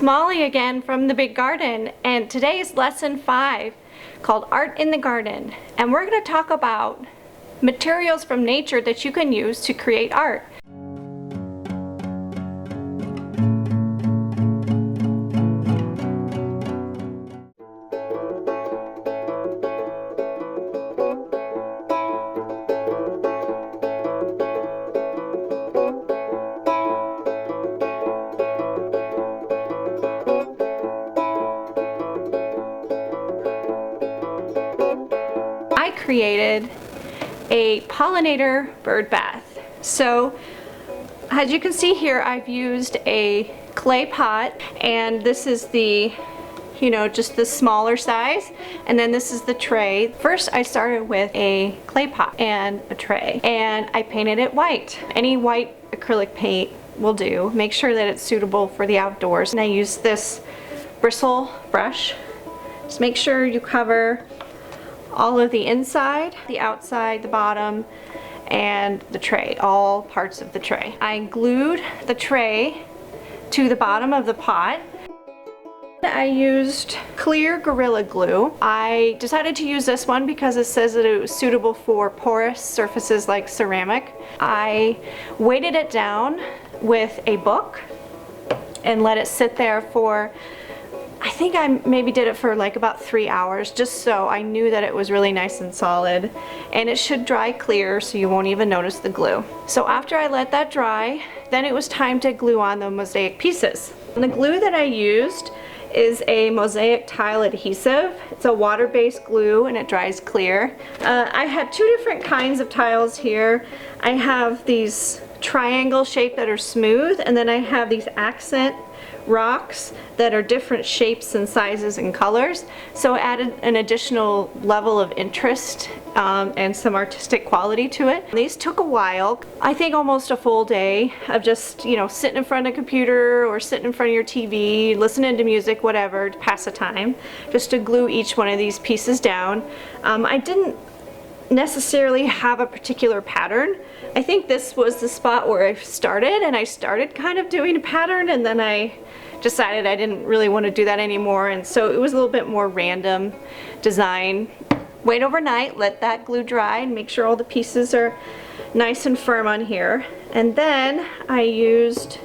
Molly again from the Big Garden, and today is lesson 5 called Art in the Garden, and we're going to talk about materials from nature that you can use to create art. I created a pollinator bird bath. So as you can see here, I've used a clay pot, and this is the, just the smaller size, and then this is the tray. First I started with a clay pot and a tray, and I painted it white. Any white acrylic paint will do. Make sure that it's suitable for the outdoors. And I use this bristle brush. Just make sure you cover all of the inside, the outside, the bottom, and the tray, all parts of the tray. I glued the tray to the bottom of the pot. I used clear Gorilla Glue. I decided to use this one because it says that it was suitable for porous surfaces like ceramic. I weighted it down with a book and let it sit there for, I think I maybe did it for like about 3 hours, just so I knew that it was really nice and solid, and it should dry clear so you won't even notice the glue. So after I let that dry, then it was time to glue on the mosaic pieces. And the glue that I used is a mosaic tile adhesive. It's a water-based glue and it dries clear. I had 2 different kinds of tiles here. I have these triangle shape that are smooth, and then I have these accent rocks that are different shapes and sizes and colors, so it added an additional level of interest and some artistic quality to it. These took a while, I think almost a full day of just sitting in front of a computer or sitting in front of your TV, listening to music, whatever, to pass the time, just to glue each one of these pieces down. I didn't necessarily have a particular pattern. I think this was the spot where I started, and I started kind of doing a pattern, and then I decided I didn't really want to do that anymore, and so it was a little bit more random design. Wait overnight, let that glue dry, and make sure all the pieces are nice and firm on here. And then I used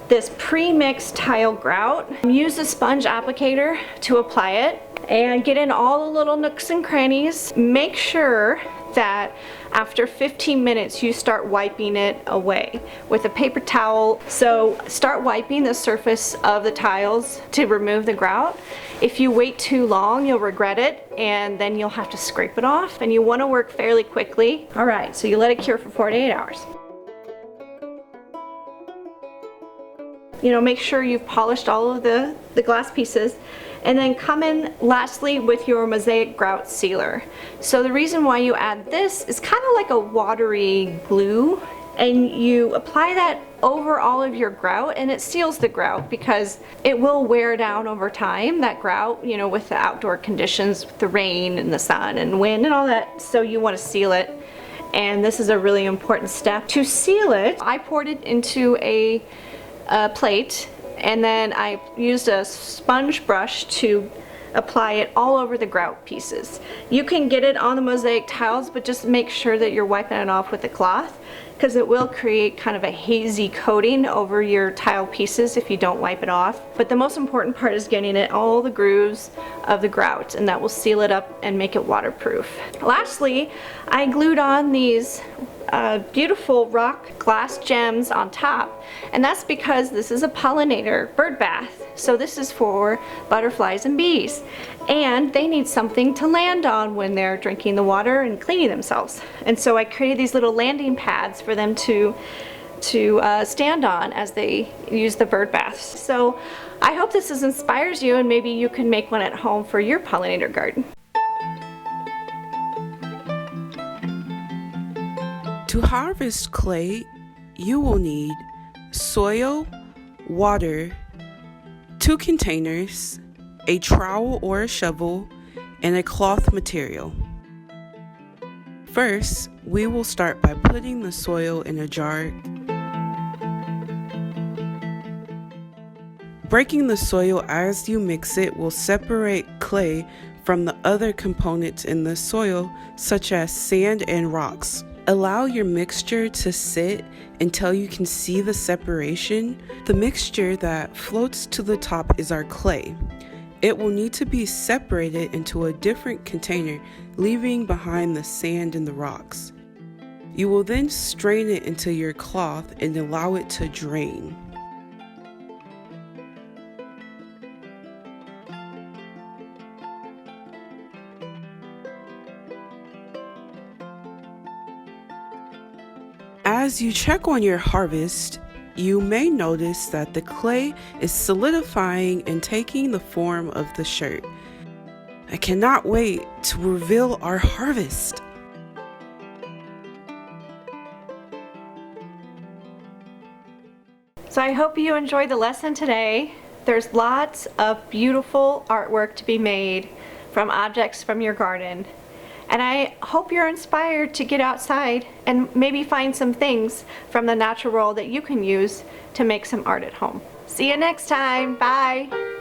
this pre-mixed tile grout. Use a sponge applicator to apply it and get in all the little nooks and crannies. Make sure that after 15 minutes you start wiping it away with a paper towel. So start wiping the surface of the tiles to remove the grout. If you wait too long, you'll regret it, and then you'll have to scrape it off, and you want to work fairly quickly. Alright, so you let it cure for 48 hours. Make sure you've polished all of the glass pieces, and then come in lastly with your mosaic grout sealer. So the reason why you add this is kind of like a watery glue, and you apply that over all of your grout, and it seals the grout because it will wear down over time, that grout, with the outdoor conditions, with the rain and the sun and wind and all that. So you want to seal it, and this is a really important step. To seal it, I poured it into a plate, and then I used a sponge brush to apply it all over the grout pieces. You can get it on the mosaic tiles, but just make sure that you're wiping it off with a cloth, because it will create kind of a hazy coating over your tile pieces if you don't wipe it off. But the most important part is getting it all the grooves of the grout, and that will seal it up and make it waterproof. Lastly, I glued on these beautiful rock glass gems on top, and that's because this is a pollinator bird bath. So this is for butterflies and bees, and they need something to land on when they're drinking the water and cleaning themselves. And so I created these little landing pads for them to stand on as they use the bird baths. So I hope this inspires you, and maybe you can make one at home for your pollinator garden. To harvest clay, you will need soil, water, 2 containers, a trowel or a shovel, and a cloth material. First, we will start by putting the soil in a jar. Breaking the soil as you mix it will separate clay from the other components in the soil, such as sand and rocks. Allow your mixture to sit until you can see the separation. The mixture that floats to the top is our clay. It will need to be separated into a different container, leaving behind the sand and the rocks. You will then strain it into your cloth and allow it to drain. As you check on your harvest, you may notice that the clay is solidifying and taking the form of the shirt. I cannot wait to reveal our harvest. So I hope you enjoyed the lesson today. There's lots of beautiful artwork to be made from objects from your garden. And I hope you're inspired to get outside and maybe find some things from the natural world that you can use to make some art at home. See you next time. Bye.